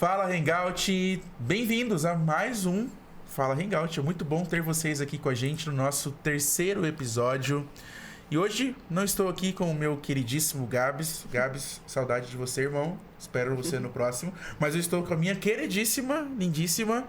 Fala Hangout, bem-vindos a mais um Fala Hangout. É muito bom ter vocês aqui com a gente no nosso terceiro episódio. E hoje não estou aqui com o meu queridíssimo Gabs. Gabs, saudade de você, irmão. Espero você no próximo. Mas eu estou com a minha queridíssima, lindíssima...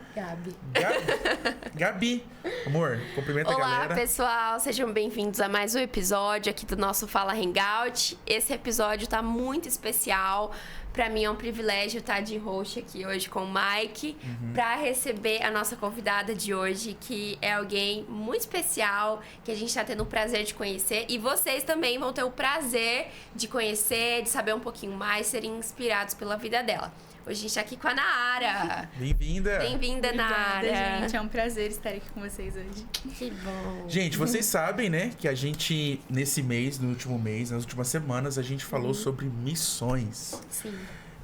Gabi. Amor, cumprimenta a galera. Olá, pessoal. Sejam bem-vindos a mais um episódio aqui do nosso Fala Hangout. Esse episódio tá muito especial. Pra mim é um privilégio estar de host aqui hoje com o Mike, pra receber a nossa convidada de hoje, que é alguém muito especial, que a gente tá tendo o prazer de conhecer. E vocês também vão ter o prazer de conhecer, de saber um pouquinho mais, serem inspirados pela vida dela. Hoje a gente tá aqui com a Naara. Bem-vinda. Bem-vinda, Naara. Gente. É um prazer estar aqui com vocês hoje. Que bom. Gente, vocês sabem, né, que a gente, nesse mês, no último mês, nas últimas semanas, a gente falou sobre missões. Sim.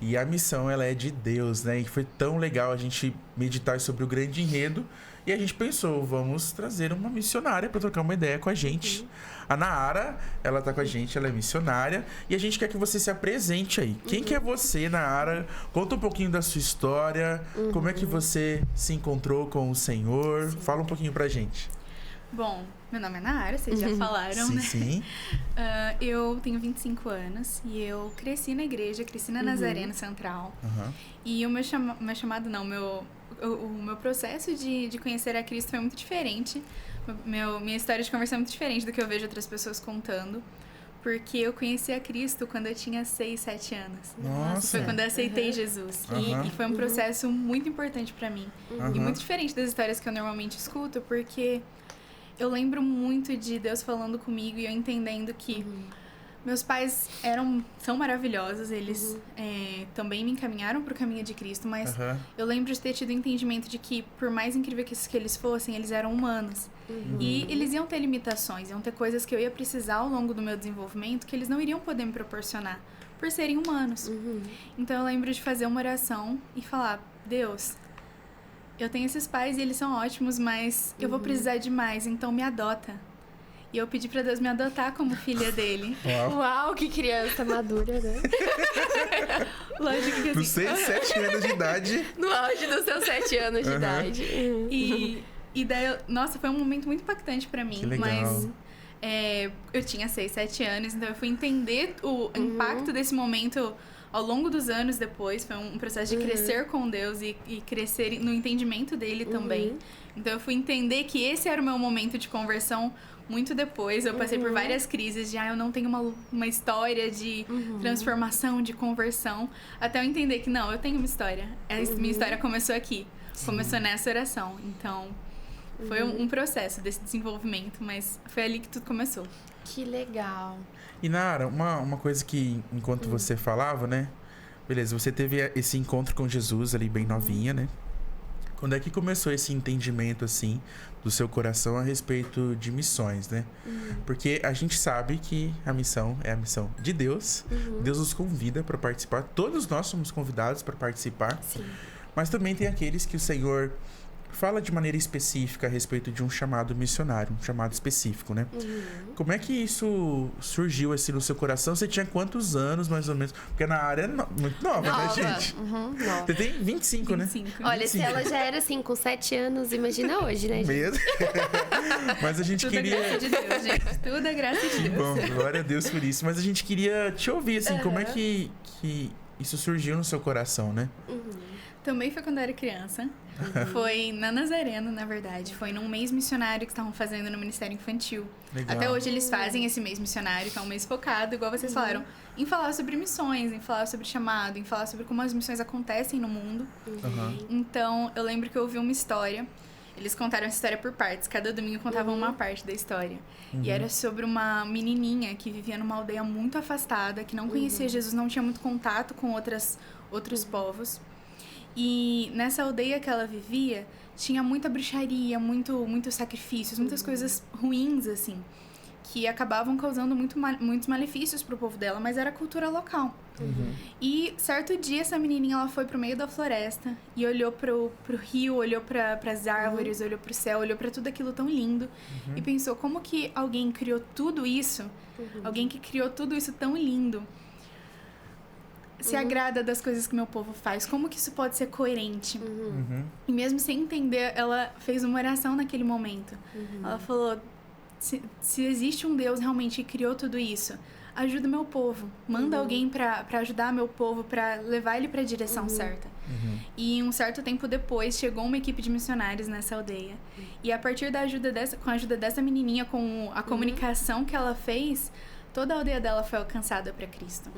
E a missão, ela é de Deus, né? E foi tão legal a gente meditar sobre o grande enredo. E a gente pensou, vamos trazer uma missionária para trocar uma ideia com a gente. A Naara, ela tá com a gente, ela é missionária. E a gente quer que você se apresente aí. Quem que é você, Naara? Conta um pouquinho da sua história. Como é que você se encontrou com o Senhor? Fala um pouquinho pra gente. Bom, meu nome é Naara, vocês já falaram, né? Sim. Eu tenho 25 anos e eu cresci na igreja, cresci na Nazareno Central. E o o meu processo de conhecer a Cristo foi muito diferente. Minha história de conversão é muito diferente do que eu vejo outras pessoas contando. Porque eu conheci a Cristo quando eu tinha 6, 7 anos. Nossa. Foi quando eu aceitei Jesus. E foi um processo muito importante pra mim. E muito diferente das histórias que eu normalmente escuto, porque eu lembro muito de Deus falando comigo e eu entendendo que meus pais são maravilhosos, eles também me encaminharam pro caminho de Cristo, mas eu lembro de ter tido o entendimento de que, por mais incrível que eles fossem, eles eram humanos. E eles iam ter limitações, iam ter coisas que eu ia precisar ao longo do meu desenvolvimento que eles não iriam poder me proporcionar, por serem humanos. Então eu lembro de fazer uma oração e falar, Deus, eu tenho esses pais e eles são ótimos, mas eu vou precisar de mais, então me adota. E eu pedi pra Deus me adotar como filha dele. Uau, que criança madura, né? Lógico que assim... Dos 6, 7 anos de idade. No auge dos seus 7 anos de idade. E daí, nossa, foi um momento muito impactante pra mim. Que legal. Mas eu tinha 6, 7 anos, então eu fui entender o impacto desse momento ao longo dos anos depois. Foi um processo de crescer com Deus e crescer no entendimento dele também. Então eu fui entender que esse era o meu momento de conversão muito depois. Eu passei por várias crises de eu não tenho uma história de transformação, de conversão, até eu entender que não, eu tenho uma história. Minha história começou aqui. Começou nessa oração. Então foi um processo desse desenvolvimento, mas foi ali que tudo começou. Que legal. E Nara, uma coisa que enquanto você falava, né? Beleza, você teve esse encontro com Jesus ali bem novinha, né? Quando é que começou esse entendimento, assim, do seu coração a respeito de missões, né? Porque a gente sabe que a missão é a missão de Deus. Deus nos convida para participar. Todos nós somos convidados para participar. Sim. Mas também tem aqueles que o Senhor fala de maneira específica a respeito de um chamado missionário, um chamado específico, né? Como é que isso surgiu assim no seu coração? Você tinha quantos anos, mais ou menos? Porque na área é muito nova, né, gente? Nova. Você tem 25, né? 25. Olha, 25. se ela já era assim, com 7 anos, imagina hoje, né, gente? Mesmo? Mas a gente Tudo queria... é graça de Deus, gente. Tudo é graça de Deus. Bom, glória a Deus por isso. Mas a gente queria te ouvir, assim, como é que isso surgiu no seu coração, né? Também foi quando eu era criança. Foi na Nazareno, na verdade. Foi num mês missionário que estavam fazendo no Ministério Infantil. Legal. Até hoje eles fazem esse mês missionário, que é um mês focado, igual vocês falaram, em falar sobre missões, em falar sobre chamado, em falar sobre como as missões acontecem no mundo. Então, eu lembro que eu ouvi uma história. Eles contaram essa história por partes. Cada domingo contavam uma parte da história. E era sobre uma menininha que vivia numa aldeia muito afastada, que não conhecia Jesus, não tinha muito contato com outros povos. E nessa aldeia que ela vivia, tinha muita bruxaria, muitos sacrifícios, muitas coisas ruins, assim, que acabavam causando muitos malefícios pro povo dela, mas era a cultura local. E certo dia, essa menininha, ela foi pro meio da floresta e olhou pro rio, olhou pras árvores, olhou pro céu, olhou pra tudo aquilo tão lindo e pensou, como que alguém criou tudo isso, alguém que criou tudo isso tão lindo, se agrada das coisas que meu povo faz? Como que isso pode ser coerente? E mesmo sem entender, ela fez uma oração naquele momento. Ela falou, se existe um Deus realmente que criou tudo isso, ajuda meu povo. Manda alguém pra ajudar meu povo, pra levar ele pra direção certa. E um certo tempo depois, chegou uma equipe de missionários nessa aldeia. E a partir com a ajuda dessa menininha, com a comunicação que ela fez, toda a aldeia dela foi alcançada para Cristo.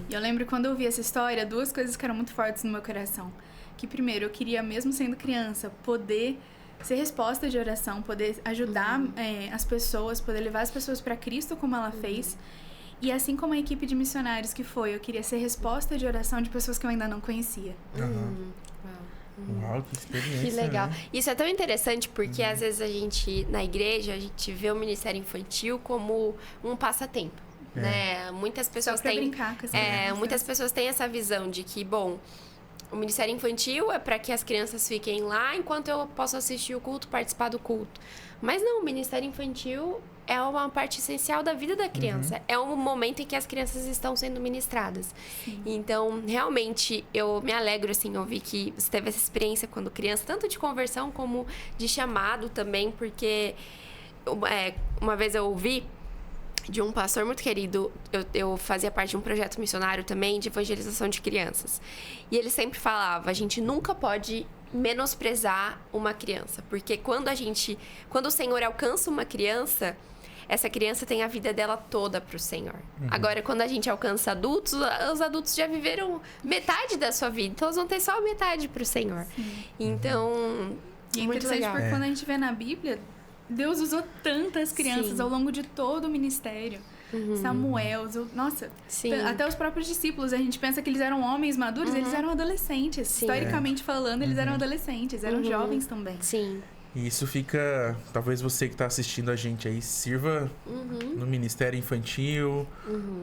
E eu lembro quando eu vi essa história, 2 coisas que eram muito fortes no meu coração. Que primeiro, eu queria, mesmo sendo criança, poder ser resposta de oração, poder ajudar as pessoas, poder levar as pessoas para Cristo como ela fez. E assim como a equipe de missionários que foi, eu queria ser resposta de oração de pessoas que eu ainda não conhecia. Uau, que experiência. Que legal. Né? Isso é tão interessante porque às vezes a gente, na igreja, a gente vê o ministério infantil como um passatempo, né? Muitas pessoas têm... brincar com as muitas pessoas têm essa visão de que, bom, o ministério infantil é para que as crianças fiquem lá enquanto eu posso assistir o culto, participar do culto. Mas não, o ministério infantil é uma parte essencial da vida da criança. É um momento em que as crianças estão sendo ministradas. Então, realmente, eu me alegro, assim, ouvir que você teve essa experiência quando criança, tanto de conversão como de chamado também, porque uma vez eu ouvi de um pastor muito querido, eu fazia parte de um projeto missionário também de evangelização de crianças. E ele sempre falava, a gente nunca pode menosprezar uma criança, porque quando o Senhor alcança uma criança, essa criança tem a vida dela toda pro Senhor. Agora, quando a gente alcança adultos, os adultos já viveram metade da sua vida, então eles vão ter só metade pro Senhor. Então, e é muito interessante legal. porque quando a gente vê na Bíblia, Deus usou tantas crianças ao longo de todo o ministério. Samuel, nossa, até os próprios discípulos, a gente pensa que eles eram homens maduros, eles eram adolescentes. Historicamente falando, eles eram adolescentes, eram jovens também. Sim. E isso fica... Talvez você que está assistindo a gente aí sirva no ministério infantil,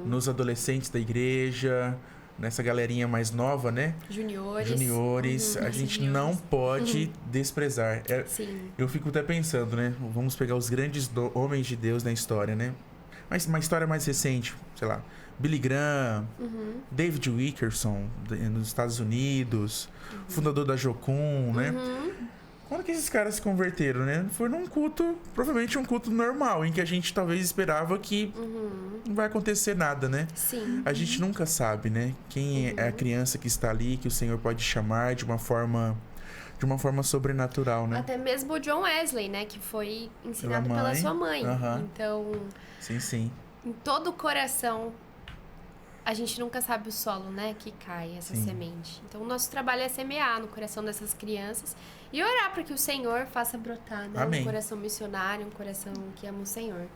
nos adolescentes da igreja, nessa galerinha mais nova, né? Juniores. A gente não pode desprezar. Sim. Eu fico até pensando, né? Vamos pegar os grandes homens de Deus na história, né? Mas uma história mais recente, sei lá, Billy Graham, David Wilkerson, nos Estados Unidos, fundador da Jocum, né? Quando que esses caras se converteram, né? Foi num culto, provavelmente um culto normal, em que a gente talvez esperava que não vai acontecer nada, né? Sim. A gente nunca sabe, né? Quem é a criança que está ali, que o Senhor pode chamar de uma forma sobrenatural, né? Até mesmo o John Wesley, né? Que foi ensinado pela sua mãe. Então... Sim. Em todo o coração, a gente nunca sabe o solo, né? Que cai essa semente. Então, o nosso trabalho é semear no coração dessas crianças e orar para que o Senhor faça brotar, né? Um coração missionário, um coração que ama o Senhor.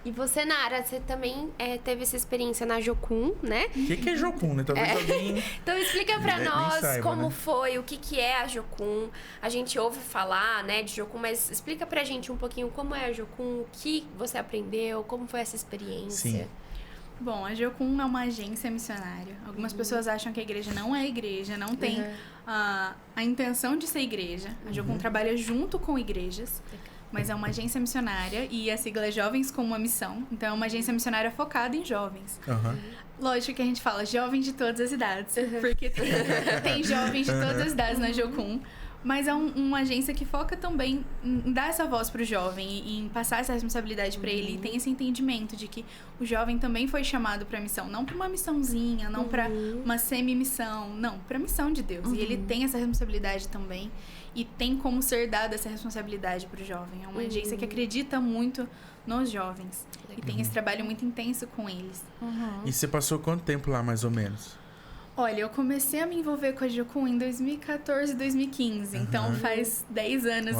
E você, Nara, você também teve essa experiência na Jocum, né? O que é Jocum, né? Talvez alguém... Então, explica pra nós saiba, como né? foi, o que é a Jocum. A gente ouve falar, né, de Jocum, mas explica pra gente um pouquinho como é a Jocum, o que você aprendeu, como foi essa experiência. Sim. Bom, a Jocum é uma agência missionária. Algumas pessoas acham que a igreja não é igreja, não tem a intenção de ser igreja. A Jocum trabalha junto com igrejas. Mas é uma agência missionária e a sigla é Jovens com uma Missão. Então, é uma agência missionária focada em jovens. Lógico que a gente fala jovens de todas as idades, porque tem jovens de todas as idades na Jocum. Mas é uma agência que foca também em dar essa voz para o jovem e em passar essa responsabilidade para ele. E tem esse entendimento de que o jovem também foi chamado para a missão. Não para uma missãozinha, não para uma semi-missão. Não, para a missão de Deus. E ele tem essa responsabilidade também. E tem como ser dada essa responsabilidade para o jovem. É uma agência que acredita muito nos jovens. E tem esse trabalho muito intenso com eles. E você passou quanto tempo lá, mais ou menos? Olha, eu comecei a me envolver com a Jocum em 2014, 2015. Então, faz 10 anos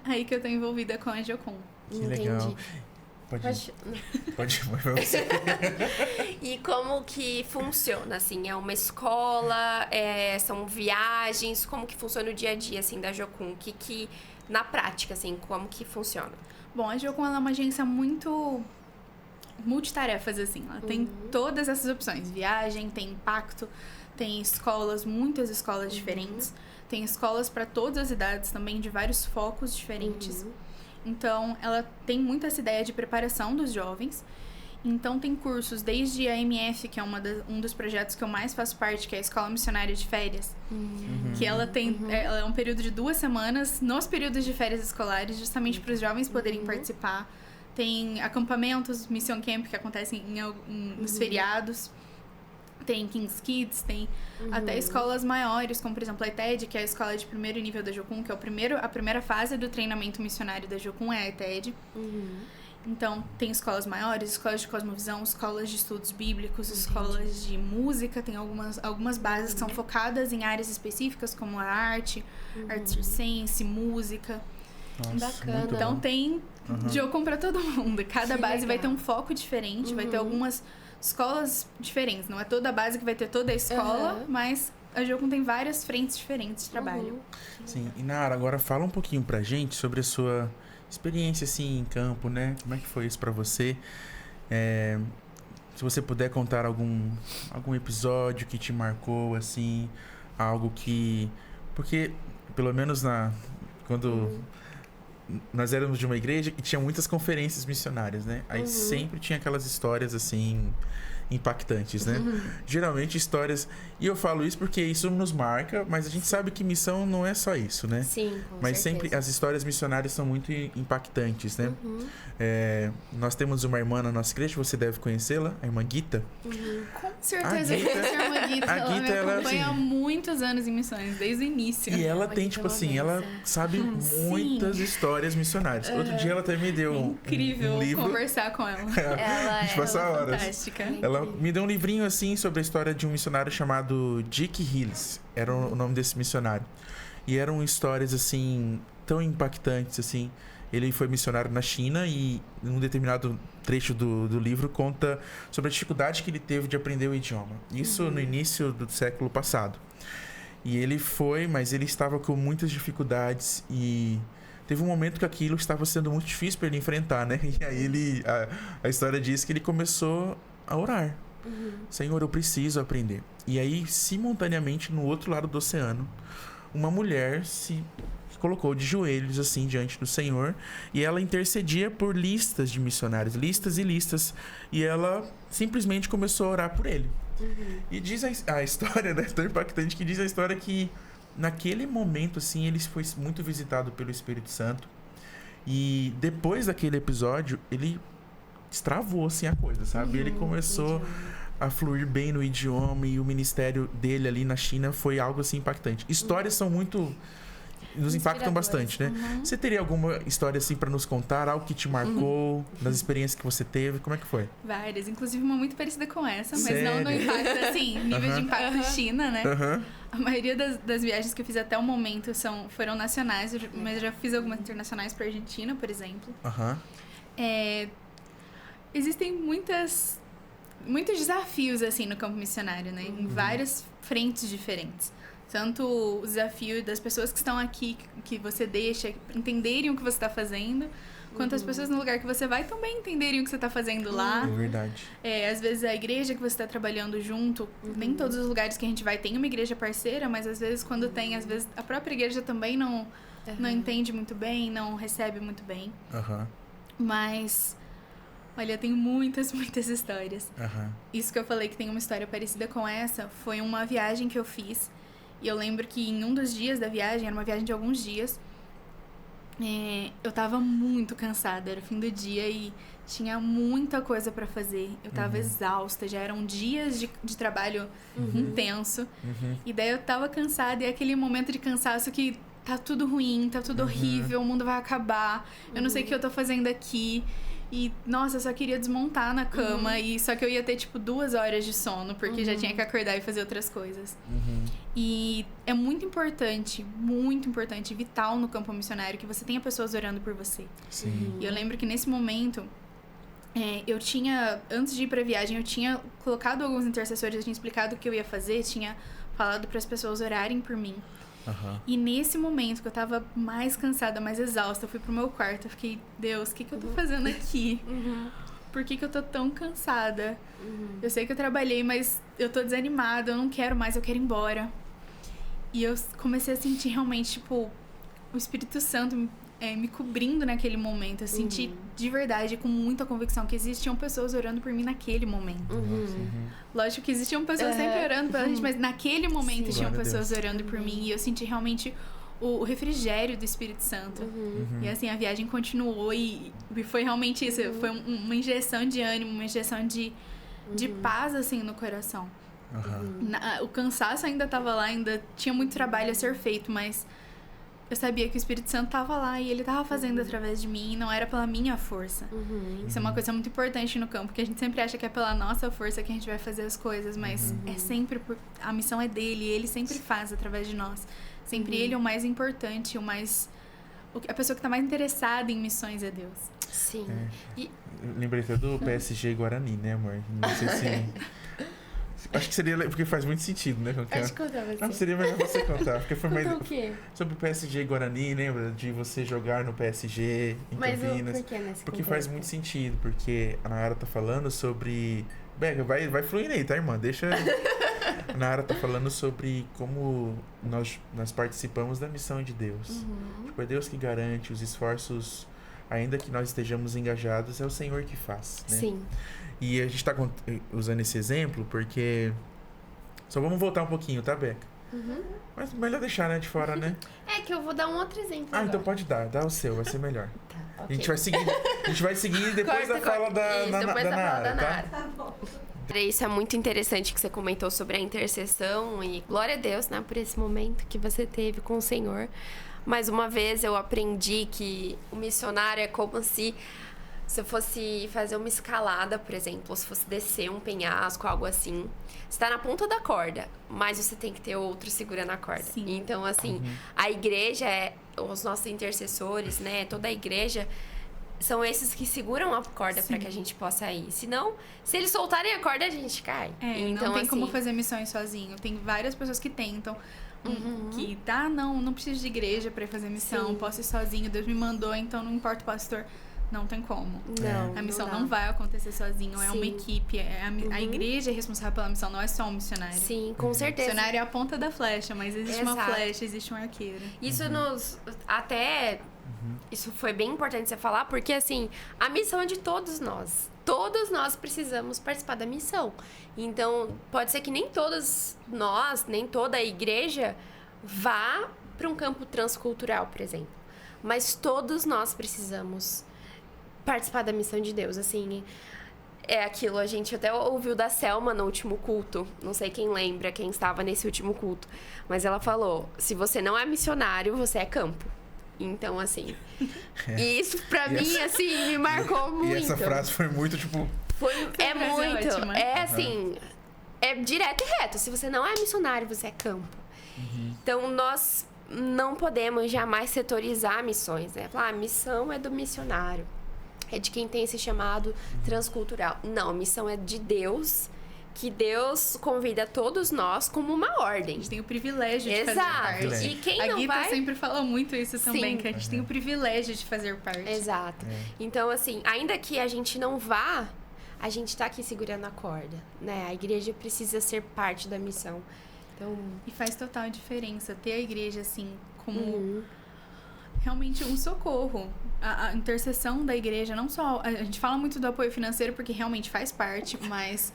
aí que eu tô envolvida com a Jocum. Que legal. Pode você. E como que funciona, assim? É uma escola? São viagens? Como que funciona o dia a dia, assim, da Jocum? Que na prática, assim, como que funciona? Bom, a Jocum ela é uma agência muito multitarefas, assim. Ela tem todas essas opções. Viagem, tem impacto, tem escolas, muitas escolas diferentes. Tem escolas para todas as idades também, de vários focos diferentes. Então, ela tem muito essa ideia de preparação dos jovens. Então tem cursos desde a MF, que é um dos projetos que eu mais faço parte, que é a Escola Missionária de Férias. Que ela ela é um período de 2 semanas, nos períodos de férias escolares, justamente para os jovens poderem participar. Tem acampamentos, Mission Camp, que acontecem nos feriados. Tem King's Kids, tem até escolas maiores, como por exemplo a ETED, que é a escola de primeiro nível da Jocum, que é a primeira fase do treinamento missionário da Jocum, é a ETED. Então, tem escolas maiores, escolas de cosmovisão, escolas de estudos bíblicos, escolas de música, tem algumas bases que são focadas em áreas específicas, como a arte, arte circense, música. Nossa, bacana. Então, tem Jocum para todo mundo. Cada Que base legal. vai ter um foco diferente, vai ter algumas escolas diferentes. Não é toda a base que vai ter toda a escola, mas a Jocum tem várias frentes diferentes de trabalho. Sim, e Nara, agora fala um pouquinho pra gente sobre a sua experiência, assim, em campo, né? Como é que foi isso pra você? Se você puder contar algum episódio que te marcou, assim, algo que... Porque, pelo menos quando nós éramos de uma igreja que tinha muitas conferências missionárias, né? Aí sempre tinha aquelas histórias, assim, impactantes, né? Geralmente histórias... E eu falo isso porque isso nos marca, mas a gente sabe que missão não é só isso, né? Sim, com Mas certeza. sempre as histórias missionárias são muito impactantes, né? Nós temos uma irmã na nossa igreja, você deve conhecê-la, a irmã Guita. Com certeza, A Guita- a irmã Guita, a ela me Guita, ela, acompanha há assim, muitos anos em missões, desde o início. E ela Uma tem, Guita tipo assim, ela Lourença. sabe muitas histórias missionárias. Outro dia ela até me deu Incrível um livro. conversar com ela. Ela A gente passa Ela é horas. fantástica. Ela me deu um livrinho, assim, sobre a história de um missionário chamado Dick Hills. Era o nome desse missionário. E eram histórias, assim, tão impactantes, assim. Ele foi missionário na China e, em um determinado trecho do livro, conta sobre a dificuldade que ele teve de aprender o idioma. Isso no início do século passado. E ele foi, mas ele estava com muitas dificuldades e... Teve um momento que aquilo estava sendo muito difícil para ele enfrentar, né? E aí a história diz que ele começou a orar. Senhor, eu preciso aprender. E aí, simultaneamente, no outro lado do oceano, uma mulher se colocou de joelhos, assim, diante do Senhor. E ela intercedia por listas de missionários, listas e listas. E ela simplesmente começou a orar por ele. E diz a história, né? Tão impactante que diz a história que naquele momento, assim, ele foi muito visitado pelo Espírito Santo. E depois daquele episódio, ele destravou, assim, a coisa, sabe? Ele começou a fluir bem no idioma e o ministério dele ali na China foi algo, assim, impactante. Histórias são muito... Nos impactam bastante, né? Você teria alguma história, assim, pra nos contar? Algo que te marcou, das experiências que você teve? Como é que foi? Várias, inclusive uma muito parecida com essa, mas Sério? não no impacto, assim, nível de impacto China, né? A maioria das viagens que eu fiz até o momento foram nacionais, mas eu já fiz algumas internacionais pra Argentina, por exemplo. Existem muitos desafios, assim, no campo missionário, né? Em várias frentes diferentes. Tanto o desafio das pessoas que estão aqui, que você deixa, entenderem o que você está fazendo, quanto as pessoas no lugar que você vai também entenderem o que você está fazendo lá. É verdade. Às vezes a igreja que você está trabalhando junto, nem todos os lugares que a gente vai tem uma igreja parceira, mas às vezes quando tem, às vezes a própria igreja também não entende muito bem, não recebe muito bem. Mas, olha, eu tenho muitas histórias. Isso que eu falei que tem uma história parecida com essa, foi uma viagem que eu fiz. E eu lembro que em um dos dias da viagem, era uma viagem de alguns dias, eu tava muito cansada, era o fim do dia e tinha muita coisa pra fazer. Eu tava exausta, já eram dias de trabalho intenso. E daí eu tava cansada e é aquele momento de cansaço que tá tudo ruim, tá tudo horrível, o mundo vai acabar, eu não sei o que eu tô fazendo aqui. E, nossa, eu só queria desmontar na cama. E só que eu ia ter, tipo, 2 horas de sono, porque já tinha que acordar e fazer outras coisas. E é muito importante, vital no campo missionário, que você tenha pessoas orando por você. Sim. E eu lembro que nesse momento, eu tinha, antes de ir pra viagem, eu tinha colocado alguns intercessores, eu tinha explicado o que eu ia fazer, tinha falado para as pessoas orarem por mim. E nesse momento que eu tava mais cansada, mais exausta, eu fui pro meu quarto, eu fiquei, Deus, o que eu tô fazendo aqui? Por que eu tô tão cansada? Eu sei que eu trabalhei, mas eu tô desanimada, eu não quero mais, eu quero ir embora. E eu comecei a sentir realmente, tipo, o Espírito Santo me cobrindo naquele momento. Eu senti de verdade, com muita convicção, que existiam pessoas orando por mim naquele momento. Lógico que existiam pessoas sempre orando pela gente, mas naquele momento tinham pessoas orando por mim. E eu senti realmente o refrigério do Espírito Santo. E assim, a viagem continuou e foi realmente isso. Foi uma injeção de ânimo, uma injeção de paz, assim, no coração. O cansaço ainda estava lá, ainda tinha muito trabalho a ser feito, mas eu sabia que o Espírito Santo estava lá e ele estava fazendo através de mim, e não era pela minha força. Isso é uma coisa muito importante no campo, que a gente sempre acha que é pela nossa força que a gente vai fazer as coisas, mas é sempre a missão é dele, ele sempre faz através de nós. Sempre ele é o mais importante, a pessoa que está mais interessada em missões é Deus. Sim. Eu lembrei até do PSG Guarani, né, amor? Não sei se... Acho que seria... Porque faz muito sentido, né? Pode contar você. Não, seria melhor você contar. Porque foi mais... Contar o quê? Sobre o PSG Guarani, lembra? De você jogar no PSG em Campinas. Por que nesse Porque contexto? faz muito sentido. Porque a Nayara tá falando sobre... Beca, vai fluindo aí, tá, irmã? Deixa... A Nayara tá falando sobre como nós participamos da missão de Deus. Tipo, é Deus que garante os esforços... Ainda que nós estejamos engajados, é o Senhor que faz, né? Sim. E a gente tá usando esse exemplo porque... Só vamos voltar um pouquinho, tá, Beca? Mas melhor deixar, né, de fora, né? É que eu vou dar um outro exemplo agora. Então pode dar. Dá o seu, vai ser melhor. Tá, A ok. gente vai seguir depois da fala da Isso, depois da fala da Nara, Nara. tá? Isso é muito interessante que você comentou sobre a intercessão e glória a Deus, né, por esse momento que você teve com o Senhor. Mais uma vez eu aprendi que o missionário é como se você fosse fazer uma escalada, por exemplo, ou se fosse descer um penhasco, algo assim. Você tá na ponta da corda, mas você tem que ter outro segurando a corda. Sim. Então, assim, a igreja, os nossos intercessores, né, toda a igreja, são esses que seguram a corda para que a gente possa ir. Senão, se eles soltarem a corda, a gente cai. Então, não tem assim, como fazer missões sozinho. Tem várias pessoas que tentam. Que não preciso de igreja para ir fazer missão. Sim. Posso ir sozinho. Deus me mandou, então não importa o pastor. Não tem como. Não, A missão não não dá. vai acontecer sozinho. É uma Sim. equipe. A igreja é responsável pela missão, não é só um missionário. Sim, com O certeza. missionário é a ponta da flecha, mas existe uma Exato. flecha, existe um arqueiro. Isso nos... Até... Isso foi bem importante você falar, porque, assim, a missão é de todos nós. Todos nós precisamos participar da missão. Então, pode ser que nem todos nós, nem toda a igreja vá para um campo transcultural, por exemplo. Mas todos nós precisamos participar da missão de Deus, assim... É aquilo, a gente até ouviu da Selma no último culto. Não sei quem lembra, quem estava nesse último culto. Mas ela falou, se você não é missionário, você é campo. Então, assim... E isso, pra mim, assim, me marcou muito. E essa frase foi muito, tipo... É frase é muito. ótima. É assim... É direto e reto. Se você não é missionário, você é campo. Então, nós não podemos jamais setorizar missões, né? Falar, a missão é do missionário. É de quem tem esse chamado transcultural. Não, a missão é de Deus, que Deus convida todos nós como uma A ordem. gente tem o privilégio de fazer Exato. parte. E quem A não Guita vai... sempre fala muito isso também, Sim. que a gente tem o privilégio de fazer parte. Exato. Então, assim, ainda que a gente não vá, a gente tá aqui segurando a corda, né? A igreja precisa ser parte da missão. Então... E faz total diferença ter a igreja, assim, como realmente um socorro. A intercessão da igreja, não só... A gente fala muito do apoio financeiro porque realmente faz parte, mas...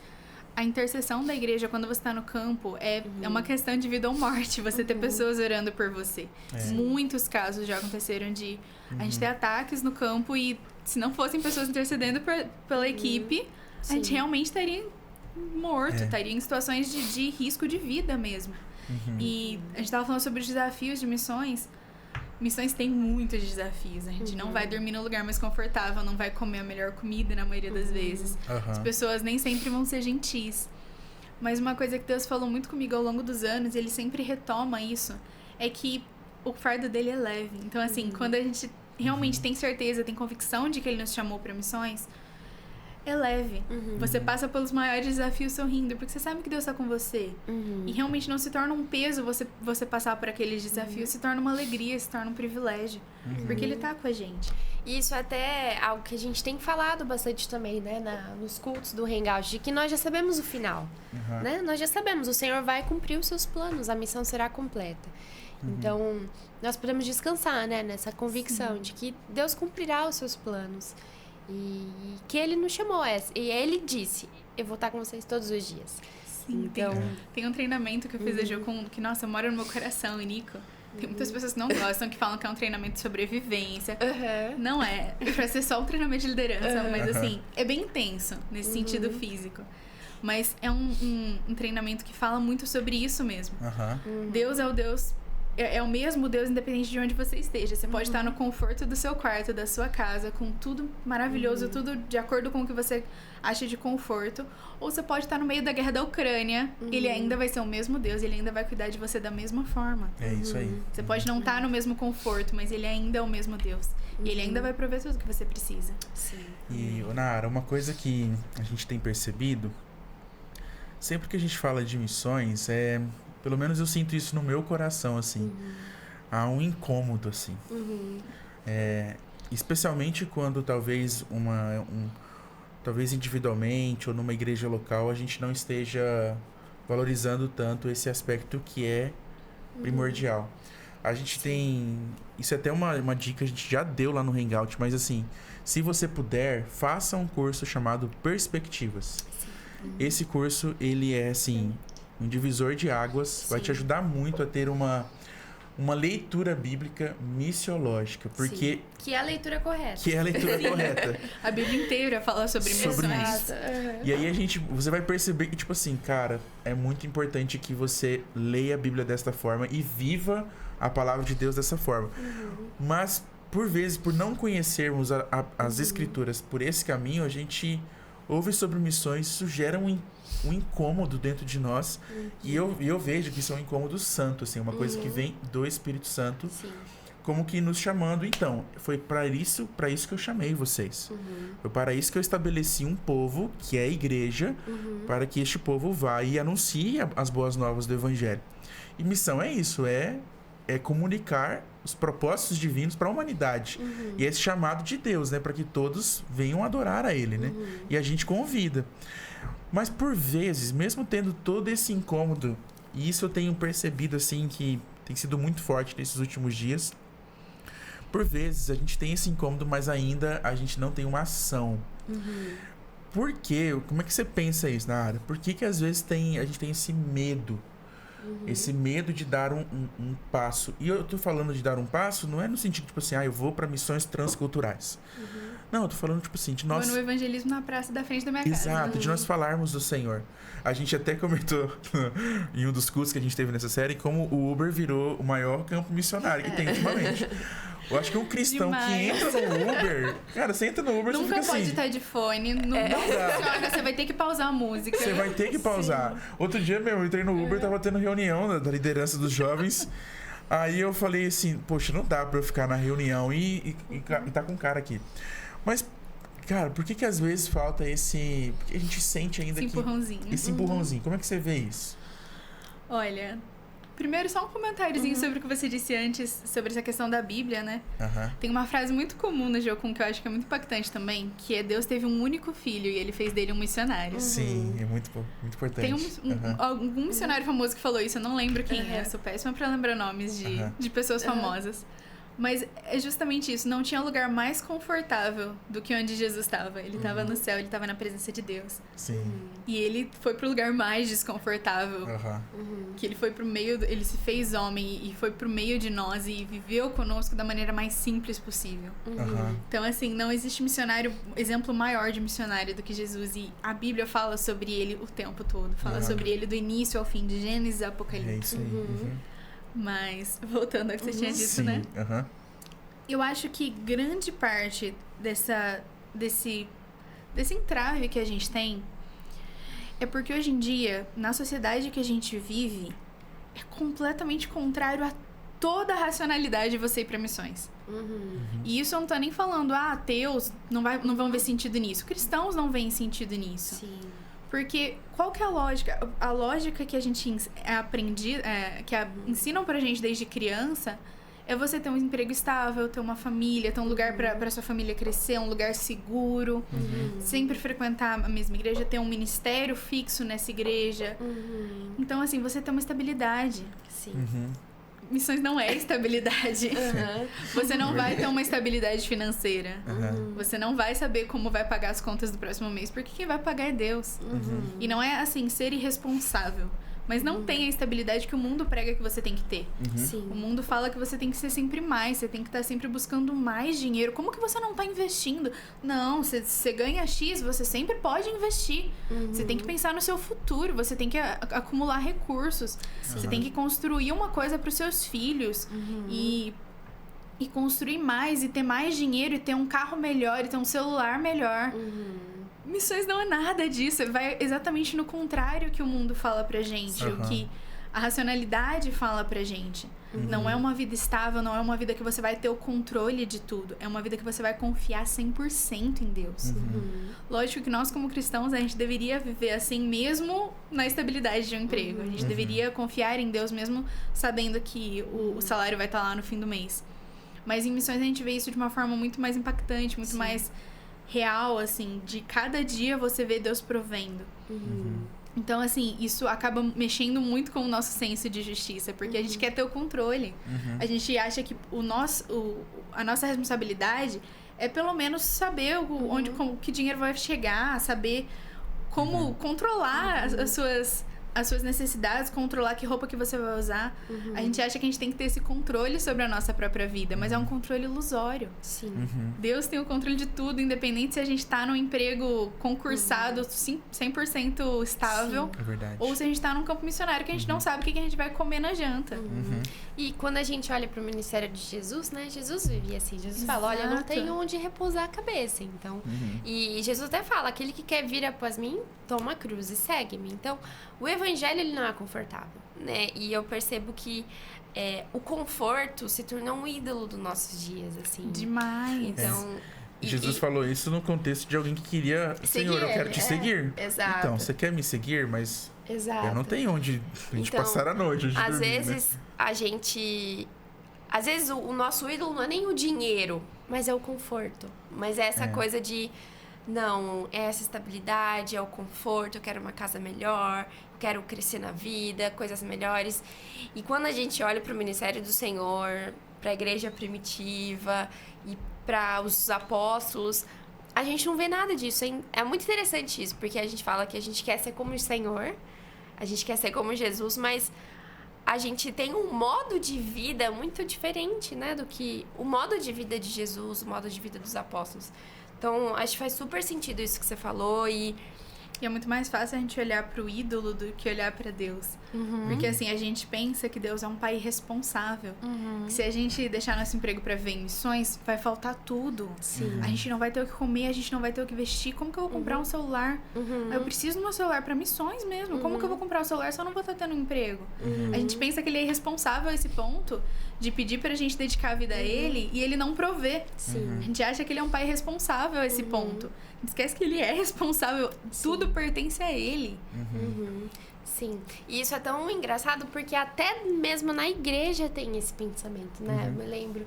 A intercessão da igreja, quando você está no campo, é uma questão de vida ou morte. Você ter pessoas orando por você. Muitos casos já aconteceram de a gente ter ataques no campo e se não fossem pessoas intercedendo pela equipe, a gente realmente estaria morto, estaria em situações de risco de vida mesmo. E a gente estava falando sobre os desafios de missões. Missões têm muitos desafios. A gente não vai dormir no lugar mais confortável, não vai comer a melhor comida na maioria das vezes. As pessoas nem sempre vão ser gentis. Mas uma coisa que Deus falou muito comigo ao longo dos anos, e Ele sempre retoma isso, é que o fardo dele é leve. Então, assim, quando a gente realmente tem certeza, tem convicção de que Ele nos chamou para missões, é leve. Você passa pelos maiores desafios sorrindo, porque você sabe que Deus está com você. E realmente não se torna um peso você passar por aqueles desafios, se torna uma alegria, se torna um privilégio. Porque Ele tá com a gente. Isso até é algo que a gente tem falado bastante também, né? Nos cultos do Hangout, de que nós já sabemos o final. Né? Nós já sabemos, o Senhor vai cumprir os seus planos, a missão será completa. Então, nós podemos descansar, né, nessa convicção de que Deus cumprirá os seus planos. E que Ele nos chamou. E Ele disse, eu vou estar com vocês todos os dias. Sim, então... tem um treinamento que eu fiz da Jocum, que, nossa, mora no meu coração, e Nico. Tem muitas pessoas que não gostam, que falam que é um treinamento de sobrevivência. Não é. É pra ser só um treinamento de liderança, mas assim, é bem intenso nesse sentido físico. Mas é um treinamento que fala muito sobre isso mesmo. Deus é o Deus... É o mesmo Deus independente de onde você esteja. Você pode estar no conforto do seu quarto, da sua casa, com tudo maravilhoso, tudo de acordo com o que você acha de conforto. Ou você pode estar no meio da guerra da Ucrânia. Ele ainda vai ser o mesmo Deus, ele ainda vai cuidar de você da mesma forma. É isso aí. Você pode não estar no mesmo conforto, mas ele ainda é o mesmo Deus. E ele ainda vai prover tudo que você precisa. Sim. E, Nara, uma coisa que a gente tem percebido, sempre que a gente fala de missões, pelo menos eu sinto isso no meu coração, assim. Há um incômodo, assim. Especialmente quando talvez talvez individualmente ou numa igreja local a gente não esteja valorizando tanto esse aspecto que é primordial. A gente tem... Isso é até uma dica que a gente já deu lá no Hangout, mas assim, se você puder, faça um curso chamado Perspectivas. Esse curso, ele é assim... um divisor de águas, vai te ajudar muito a ter uma leitura bíblica missiológica, porque... Que é a leitura correta. Que é a leitura correta. A Bíblia inteira fala sobre missões. E aí você vai perceber que, tipo assim, cara, é muito importante que você leia a Bíblia desta forma e viva a palavra de Deus dessa forma. Mas, por vezes, por não conhecermos as Escrituras por esse caminho, a gente ouve sobre missões, isso gera um incômodo dentro de nós. E eu vejo que isso é um incômodo santo, assim, uma coisa que vem do Espírito Santo, como que nos chamando. Então, foi para isso que eu chamei vocês. Foi para isso que eu estabeleci um povo, que é a igreja, para que este povo vá e anuncie as boas novas do Evangelho. E missão é isso, é comunicar os propósitos divinos para a humanidade. E esse chamado de Deus, né, para que todos venham adorar a Ele, né? E a gente convida. Mas por vezes, mesmo tendo todo esse incômodo, e isso eu tenho percebido assim que tem sido muito forte nesses últimos dias, por vezes a gente tem esse incômodo, mas ainda a gente não tem uma ação. Por quê? Como é que você pensa isso, Nara? Por que às vezes a gente tem esse medo? Esse medo de dar um passo. E eu tô falando de dar um passo, não é no sentido, tipo assim, eu vou para missões transculturais. Não, eu tô falando, tipo assim, de nós... Vou no evangelismo na praça da frente da minha casa. Exato, de nós falarmos do Senhor. A gente até comentou em um dos cursos que a gente teve nessa série, como o Uber virou o maior campo missionário que tem ultimamente. Eu acho que um cristão que entra no Uber... Cara, você entra no Uber, nunca você fica pode assim... estar de fone, não funciona, você vai ter que pausar a música. Você vai ter que pausar. Outro dia, eu entrei no Uber, tava tendo reunião da liderança dos jovens. Aí eu falei assim, poxa, não dá pra eu ficar na reunião e tá com um cara aqui. Mas, cara, por que às vezes falta esse... Porque a gente sente ainda esse empurrãozinho. Esse empurrãozinho. Como é que você vê isso? Olha... Primeiro, só um comentáriozinho sobre o que você disse antes, sobre essa questão da Bíblia, né? Tem uma frase muito comum no Jocum que eu acho que é muito impactante também, que é Deus teve um único filho e ele fez dele um missionário. Sim, é muito importante. Tem algum missionário famoso que falou isso, eu não lembro quem é, sou péssima pra lembrar nomes de pessoas famosas. Mas é justamente isso, não tinha lugar mais confortável do que onde Jesus estava. Ele estava no céu, ele estava na presença de Deus. Sim. E ele foi pro lugar mais desconfortável. Que ele foi pro meio, ele se fez homem e foi pro meio de nós e viveu conosco da maneira mais simples possível. Então, assim, não existe exemplo maior de missionário do que Jesus. E a Bíblia fala sobre ele o tempo todo. Fala sobre ele do início ao fim, de Gênesis a Apocalipse. É isso aí. Mas, voltando ao que você tinha dito, Sim. né? Eu acho que grande parte desse entrave que a gente tem é porque hoje em dia, na sociedade que a gente vive, é completamente contrário a toda a racionalidade de você ir para missões. E isso eu não tô nem falando, ateus não vão ver sentido nisso. Cristãos não veem sentido nisso. Sim. Porque qual que é a lógica? A lógica que a gente aprende, ensinam pra gente desde criança é você ter um emprego estável, ter uma família, ter um lugar pra sua família crescer, um lugar seguro, sempre frequentar a mesma igreja, ter um ministério fixo nessa igreja. Então, assim, você ter uma estabilidade. Sim. missões não é estabilidade. Você não vai ter uma estabilidade financeira. Você não vai saber como vai pagar as contas do próximo mês, porque quem vai pagar é Deus. E não é assim, ser irresponsável. Mas não tem a estabilidade que o mundo prega que você tem que ter. Sim. O mundo fala que você tem que ser sempre mais, você tem que estar sempre buscando mais dinheiro. Como que você não está investindo? Não, você ganha X, você sempre pode investir. Você tem que pensar no seu futuro, você tem que acumular recursos. Você tem que construir uma coisa para os seus filhos. E construir mais, e ter mais dinheiro, e ter um carro melhor, e ter um celular melhor. Missões não é nada disso, vai exatamente no contrário que o mundo fala pra gente, o que a racionalidade fala pra gente. Não é uma vida estável, não é uma vida que você vai ter o controle de tudo, é uma vida que você vai confiar 100% em Deus. Lógico que nós, como cristãos, a gente deveria viver assim mesmo na estabilidade de um emprego. A gente deveria confiar em Deus mesmo sabendo que o salário vai estar lá no fim do mês. Mas em missões a gente vê isso de uma forma muito mais impactante, muito mais real, assim, de cada dia você vê Deus provendo. Então, assim, isso acaba mexendo muito com o nosso senso de justiça, porque a gente quer ter o controle. A gente acha que a nossa responsabilidade é pelo menos saber onde que dinheiro vai chegar, saber como controlar as suas necessidades, controlar que roupa que você vai usar. A gente acha que a gente tem que ter esse controle sobre a nossa própria vida, mas é um controle ilusório. Sim. Deus tem o controle de tudo, independente se a gente tá num emprego concursado, 100% estável, ou se a gente tá num campo missionário que a gente não sabe o que a gente vai comer na janta. E quando a gente olha pro ministério de Jesus, né? Jesus vivia assim. Jesus fala, olha, eu não tenho onde repousar a cabeça. Então, e Jesus até fala, aquele que quer vir após mim, toma a cruz e segue-me. Então, o evangelho, ele não é confortável, né? E eu percebo que o conforto se tornou um ídolo dos nossos dias, assim. Demais. Então... Jesus falou isso no contexto de alguém que queria... Senhor, eu quero te seguir. Exato. Então, você quer me seguir, mas... Exato. Eu não tenho onde a gente passar a noite. Às vezes, Às vezes, o nosso ídolo não é nem o dinheiro, mas é o conforto. Mas é essa coisa de... Não, é essa estabilidade, é o conforto, eu quero uma casa melhor, eu quero crescer na vida, coisas melhores. E quando a gente olha para o ministério do Senhor, para a igreja primitiva e para os apóstolos, a gente não vê nada disso. É muito interessante isso, porque a gente fala que a gente quer ser como o Senhor, a gente quer ser como Jesus, mas a gente tem um modo de vida muito diferente, né, do que o modo de vida de Jesus, o modo de vida dos apóstolos. Então, acho que faz super sentido isso que você falou e é muito mais fácil a gente olhar pro ídolo do que olhar pra Deus. Porque, assim, a gente pensa que Deus é um pai responsável. Que se a gente deixar nosso emprego pra ver em missões, vai faltar tudo. Sim. A gente não vai ter o que comer, a gente não vai ter o que vestir. Como que eu vou comprar um celular? Eu preciso do meu celular pra missões mesmo. Como que eu vou comprar um celular se eu não vou estar tendo um emprego? A gente pensa que ele é irresponsável a esse ponto de pedir pra gente dedicar a vida a ele e ele não prover. Sim. A gente acha que ele é um pai responsável a esse ponto. A gente esquece que ele é responsável. Tudo pertence a ele. Sim. E isso é tão engraçado porque até mesmo na igreja tem esse pensamento, né? Eu me lembro,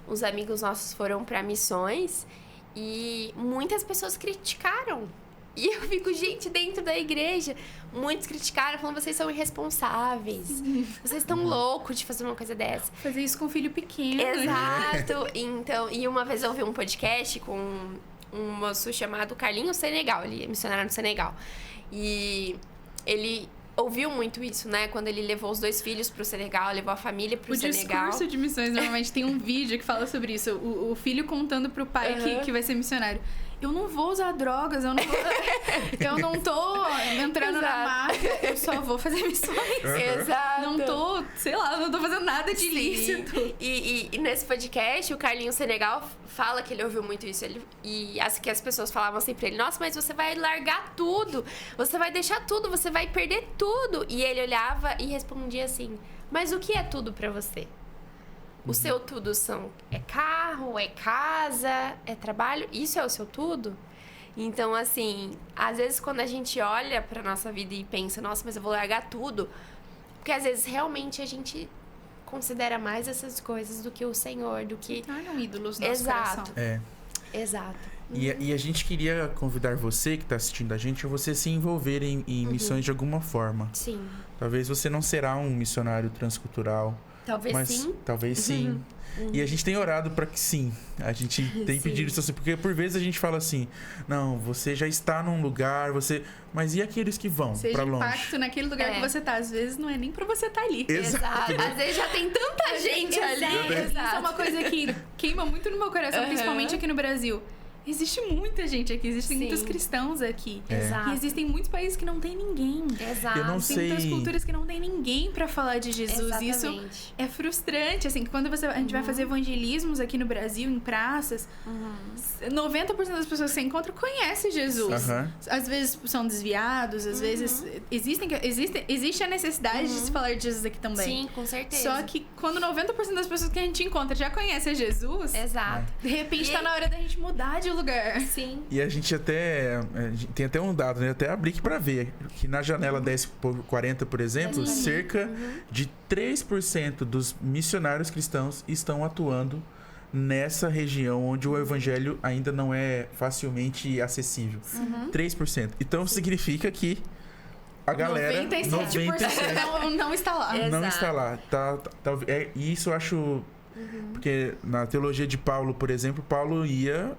uns amigos nossos foram pra missões e muitas pessoas criticaram. E eu fico, gente, dentro da igreja, muitos criticaram, falando, vocês são irresponsáveis. Vocês estão loucos de fazer uma coisa dessa. Fazer isso com um filho pequeno. Exato. Então, e uma vez eu ouvi um podcast com um moço chamado Carlinhos Senegal. Ele é missionário no Senegal. E ele ouviu muito isso, né? Quando ele levou os 2 filhos pro Senegal, levou a família pro Senegal. O discurso de missões, normalmente, tem um vídeo que fala sobre isso. O filho contando pro pai que vai ser missionário. Eu não vou usar drogas, eu não tô entrando na máfia, eu só vou fazer missões. Exato. Não tô, sei lá, não tô fazendo nada de ilícito. E nesse podcast, o Carlinhos Senegal fala que ele ouviu muito isso. Que as pessoas falavam assim pra ele, nossa, mas você vai largar tudo, você vai deixar tudo, você vai perder tudo. E ele olhava e respondia assim, mas o que é tudo pra você? O seu tudo é carro, é casa, é trabalho? Isso é o seu tudo? Então, assim, às vezes quando a gente olha pra nossa vida e pensa, nossa, mas eu vou largar tudo. Porque às vezes realmente a gente considera mais essas coisas do que o Senhor, do que... Tornam ídolos no nosso coração. Exato. E a gente queria convidar você que está assistindo a gente, a você se envolver em missões de alguma forma. Sim. Talvez você não será um missionário transcultural, Talvez mas sim. talvez sim. E a gente tem orado para que sim. A gente tem pedido isso assim, porque por vezes a gente fala assim: não, você já está num lugar, mas e aqueles que vão para longe? Seja impacto naquele lugar que você tá. Às vezes não é nem pra você estar ali. Exato. Às vezes já tem tanta gente ali. Isso é uma coisa que queima muito no meu coração, principalmente aqui no Brasil. Existe muita gente aqui, existem muitos cristãos aqui. Exato. E existem muitos países que não tem ninguém. Exato. Eu não Tem sei. muitas culturas que não tem ninguém pra falar de Jesus. Exatamente. Isso é frustrante, assim, que quando a gente vai fazer evangelismos aqui no Brasil, em praças, 90% das pessoas que você encontra conhecem Jesus. Às vezes são desviados, às vezes existe a necessidade de se falar de Jesus aqui também. Sim, com certeza. Só que quando 90% das pessoas que a gente encontra já conhecem Jesus, Exato. de repente tá na hora da gente mudar de lugar. Sim. E a gente tem até um dado, né? Até abri aqui pra ver. Que na janela 10/40, por exemplo, cerca de 3% dos missionários cristãos estão atuando nessa região onde o evangelho ainda não é facilmente acessível. 3%. Então significa que a galera 97% não está lá. não está lá. E isso eu acho. Porque na teologia de Paulo, por exemplo,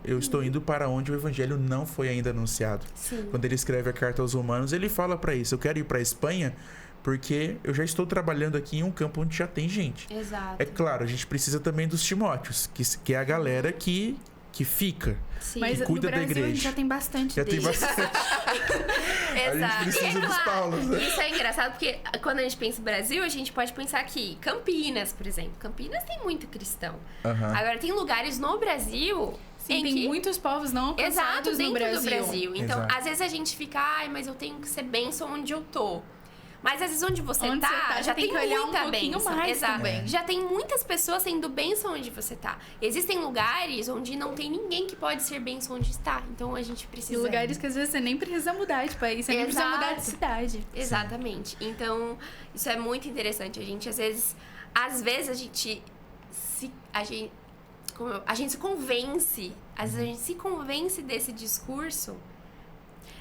eu estou indo para onde o evangelho não foi ainda anunciado. Sim. Quando ele escreve a carta aos Romanos, ele fala para isso: eu quero ir para a Espanha porque eu já estou trabalhando aqui em um campo onde já tem gente. Exato. É claro, a gente precisa também dos Timóteos, que é a galera que fica. Sim. Mas que cuida no Brasil da igreja. a gente já tem bastante Já tem deles. bastante. Exato. A gente precisa dos Paulos, né? Isso é engraçado porque quando a gente pensa no Brasil, a gente pode pensar aqui, Campinas, por exemplo. Campinas tem muito cristão. Agora, tem lugares no Brasil Sim, em tem que... muitos povos não alcançados dentro no Brasil. do Brasil. Então, Exato. às vezes a gente fica, mas eu tenho que ser bênção onde eu tô. Mas às vezes onde você tá, já tem que olhar muita um pouquinho bênção. mais Exato. também. Já tem muitas pessoas sendo bênção onde você tá. Existem lugares onde não tem ninguém que pode ser bênção onde está. Então a gente E precisa... lugares que às vezes você nem precisa mudar de país, você nem precisa mudar de cidade. Exatamente. Então, isso é muito interessante. Às vezes a gente se convence. Às vezes a gente se convence desse discurso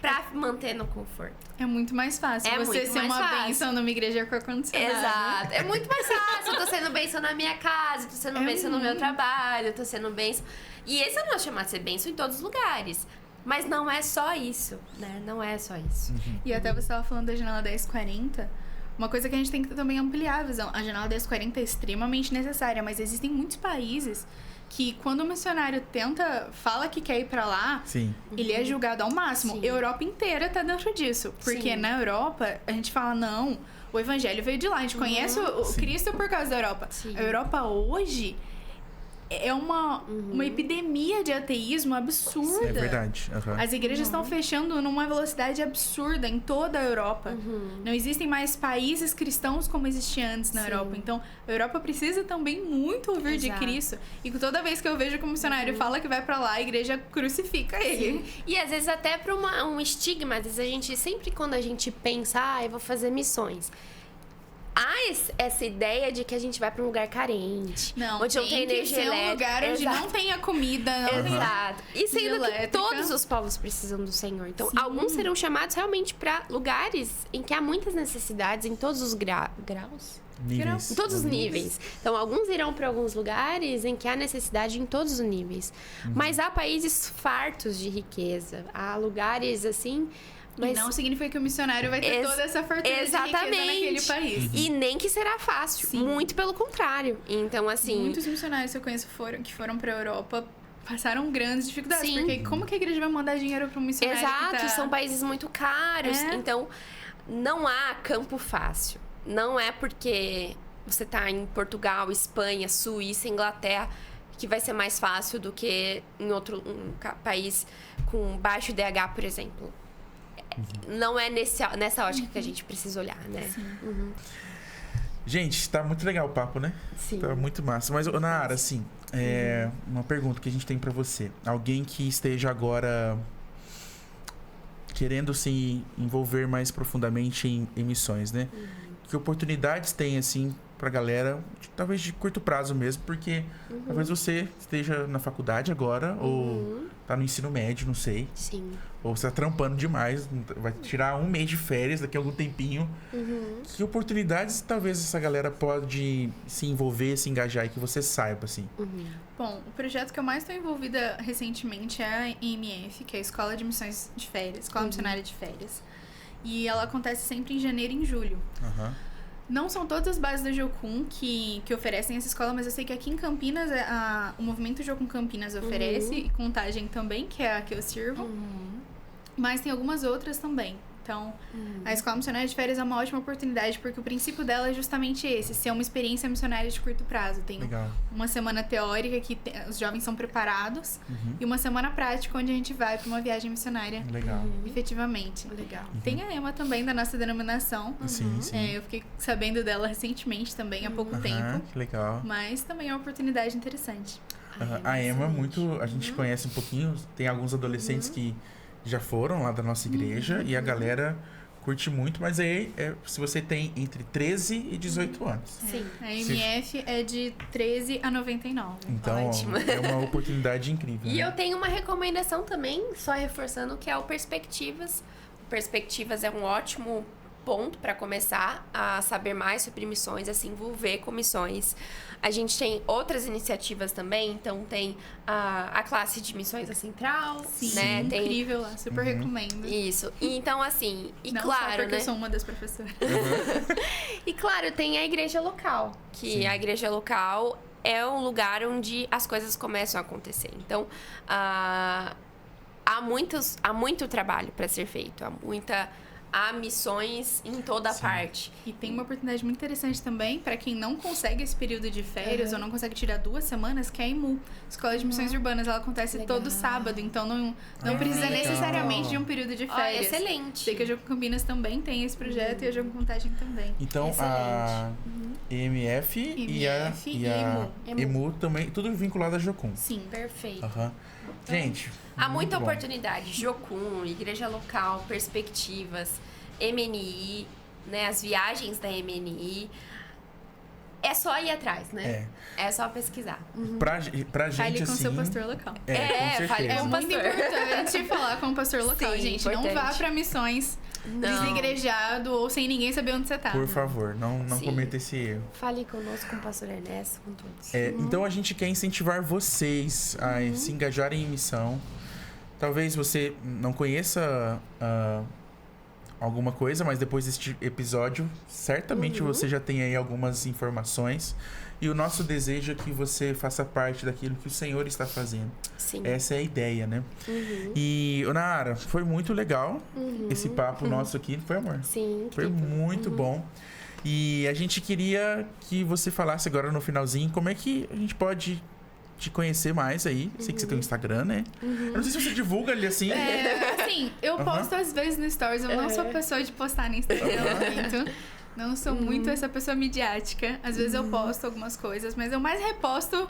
pra manter no conforto. É muito mais fácil É você muito ser mais uma fácil. bênção numa igreja com ar-condicionado. Exato. É muito mais fácil. Eu tô sendo bênção na minha casa, tô sendo bênção no meu trabalho, tô sendo bênção... E esse é o nosso chamado de ser bênção em todos os lugares. Mas não é só isso, né? Não é só isso. E até você estava falando da janela 1040, uma coisa que a gente tem que também ampliar a visão. A janela 1040 é extremamente necessária, mas existem muitos países que quando o missionário fala que quer ir pra lá, ele é julgado ao máximo. Sim. A Europa inteira tá dentro disso. Porque Sim. na Europa, a gente fala, não, o evangelho veio de lá. A gente conhece o Cristo por causa da Europa. Sim. A Europa hoje é uma epidemia de ateísmo absurda. É verdade. As igrejas estão fechando numa velocidade absurda em toda a Europa. Não existem mais países cristãos como existia antes na Europa. Então, a Europa precisa também muito ouvir de Cristo. E toda vez que eu vejo que o missionário fala que vai pra lá, a igreja crucifica ele. E às vezes até pra um estigma. Às vezes a gente, sempre quando a gente pensa, eu vou fazer missões... Há essa ideia de que a gente vai pra um lugar carente. Não, onde não tem energia ser um elétrica. lugar onde não tenha comida. Exato. E sendo que elétrica. todos os povos precisam do Senhor. Então, alguns serão chamados realmente pra lugares em que há muitas necessidades, em todos os graus. Níveis. Em todos os níveis. Então, alguns irão para alguns lugares em que há necessidade em todos os níveis. Mas há países fartos de riqueza. Há lugares assim... Mas E não significa que o missionário vai ter toda essa fartura de riqueza naquele país. E nem que será fácil. Muito pelo contrário. Então, assim... Muitos missionários que eu conheço que foram pra Europa passaram grandes dificuldades. Sim. Porque como que a igreja vai mandar dinheiro pra um missionário Exato, que tá... são países muito caros. Então, não há campo fácil. Não é porque você tá em Portugal, Espanha, Suíça, Inglaterra, que vai ser mais fácil do que em outro país com baixo DH, por exemplo. Não é nessa ótica que a gente precisa olhar, né? Gente, tá muito legal o papo, né? Sim. Tá muito massa. Mas, Nara, assim, uma pergunta que a gente tem pra você. Alguém que esteja agora querendo se envolver mais profundamente em missões, né? Que oportunidades tem, assim, pra galera, talvez de curto prazo mesmo, porque talvez você esteja na faculdade agora, ou tá no ensino médio, não sei. Sim. Ou você tá trampando demais, vai tirar um mês de férias daqui a algum tempinho. Que oportunidades talvez essa galera pode se envolver, se engajar e que você saiba, assim? Bom, o projeto que eu mais estou envolvida recentemente é a EMF, que é a Escola de Missões de Férias, Escola Missionária de Férias. E ela acontece sempre em janeiro e em julho. Não são todas as bases da Jocum que oferecem essa escola, mas eu sei que aqui em Campinas, o movimento Jocum Campinas oferece, e Contagem também, que é a que eu sirvo. Mas tem algumas outras também. Então, a Escola Missionária de Férias é uma ótima oportunidade, porque o princípio dela é justamente esse, ser uma experiência missionária de curto prazo. Tem uma semana teórica que os jovens são preparados e uma semana prática onde a gente vai para uma viagem missionária. Efetivamente. Legal. Tem a Emma também, da nossa denominação. Sim. Eu fiquei sabendo dela recentemente também, há pouco tempo. Que legal. Mas também é uma oportunidade interessante. A Emma, a gente conhece um pouquinho, tem alguns adolescentes que já foram lá da nossa igreja e a galera curte muito, mas aí se você tem entre 13 e 18 anos. Sim. A MF é de 13 a 99. Então, é uma oportunidade incrível. E eu tenho uma recomendação também, só reforçando, que é o Perspectivas. O Perspectivas é um ótimo ponto para começar a saber mais sobre missões, a se envolver com missões. A gente tem outras iniciativas também, então tem a classe de missões da Central, né? Tem Incrível lá, super recomendo. isso. E, então, assim, e Não claro, só porque né? eu sou uma das professoras. E claro, tem a igreja local, que a igreja local é um lugar onde as coisas começam a acontecer. Então, há muito trabalho para ser feito, há missões em toda parte. E tem uma oportunidade muito interessante também para quem não consegue esse período de férias ou não consegue tirar 2 semanas, que é a EMU, Escola de Missões Urbanas. Ela acontece todo sábado, então não precisa necessariamente de um período de férias. Excelente. Sei que a Jocum Campinas também tem esse projeto e a Jocum Contagem também. Então, a EMF e a EMU também, tudo vinculado a Jocum. Sim. Perfeito. Gente, Há muita muito bom. oportunidade. Jocum, igreja local, perspectivas, MNI, né? As viagens da MNI. É só ir atrás, né? É só pesquisar. Pra gente, Fale com assim... seu pastor local. com certeza. fale É com o muito pastor. importante falar com o pastor local, Sim, gente. importante. Não vá pra missões desigrejado ou sem ninguém saber onde você tá. Por favor, não cometa esse erro. Fale conosco, com o pastor Ernesto, com todos. Então a gente quer incentivar vocês a se engajarem em missão. Talvez você não conheça alguma coisa, mas depois deste episódio, certamente você já tem aí algumas informações. E o nosso desejo é que você faça parte daquilo que o Senhor está fazendo. Sim. Essa é a ideia, né? E, Nara, foi muito legal esse papo nosso aqui, foi, amor? Sim. Foi muito bom. E a gente queria que você falasse agora no finalzinho como é que a gente pode te conhecer mais aí. Sei que você tem um Instagram, né? Eu não sei se você divulga ali assim. Assim, eu posto às vezes no Stories. Eu não sou pessoa de postar no Instagram muito. Não sou muito essa pessoa midiática. Às vezes eu posto algumas coisas, mas eu mais reposto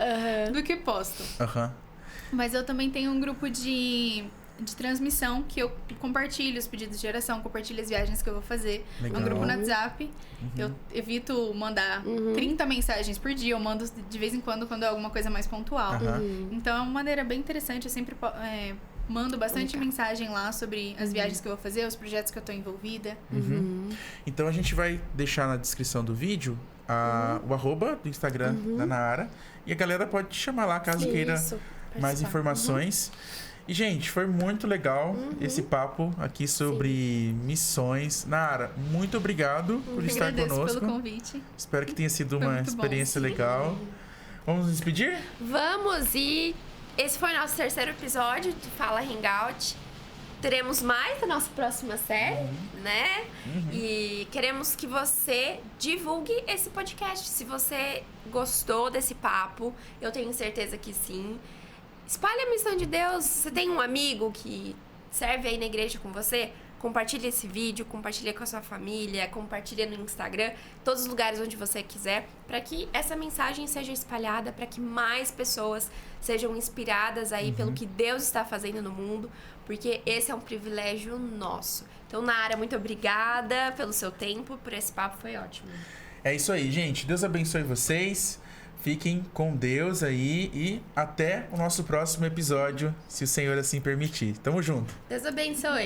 do que posto. Mas eu também tenho um grupo de transmissão que eu compartilho os pedidos de oração, compartilho as viagens que eu vou fazer. Legal. É um grupo no WhatsApp. Eu evito mandar 30 mensagens por dia. Eu mando de vez em quando é alguma coisa mais pontual. Então é uma maneira bem interessante. Eu sempre mando bastante mensagem lá sobre as viagens que eu vou fazer, os projetos que eu tô envolvida. Então a gente vai deixar na descrição do vídeo o arroba do Instagram da Nara. E a galera pode te chamar lá caso queira mais informações. E, gente, foi muito legal esse papo aqui sobre missões. Nara, muito obrigado por estar conosco. Pelo convite. Espero que tenha sido uma muito experiência legal. Vamos nos despedir? Vamos, e esse foi o nosso 3º episódio do Fala Hangout. Teremos mais da nossa próxima série, né? E queremos que você divulgue esse podcast. Se você gostou desse papo, eu tenho certeza que sim. Espalhe a missão de Deus. Você tem um amigo que serve aí na igreja com você? Compartilhe esse vídeo, compartilhe com a sua família, compartilhe no Instagram, todos os lugares onde você quiser, para que essa mensagem seja espalhada, para que mais pessoas sejam inspiradas aí pelo que Deus está fazendo no mundo, porque esse é um privilégio nosso. Então, Nara, muito obrigada pelo seu tempo, por esse papo, foi ótimo. É isso aí, gente. Deus abençoe vocês. Fiquem com Deus aí e até o nosso próximo episódio, se o Senhor assim permitir. Tamo junto. Deus abençoe.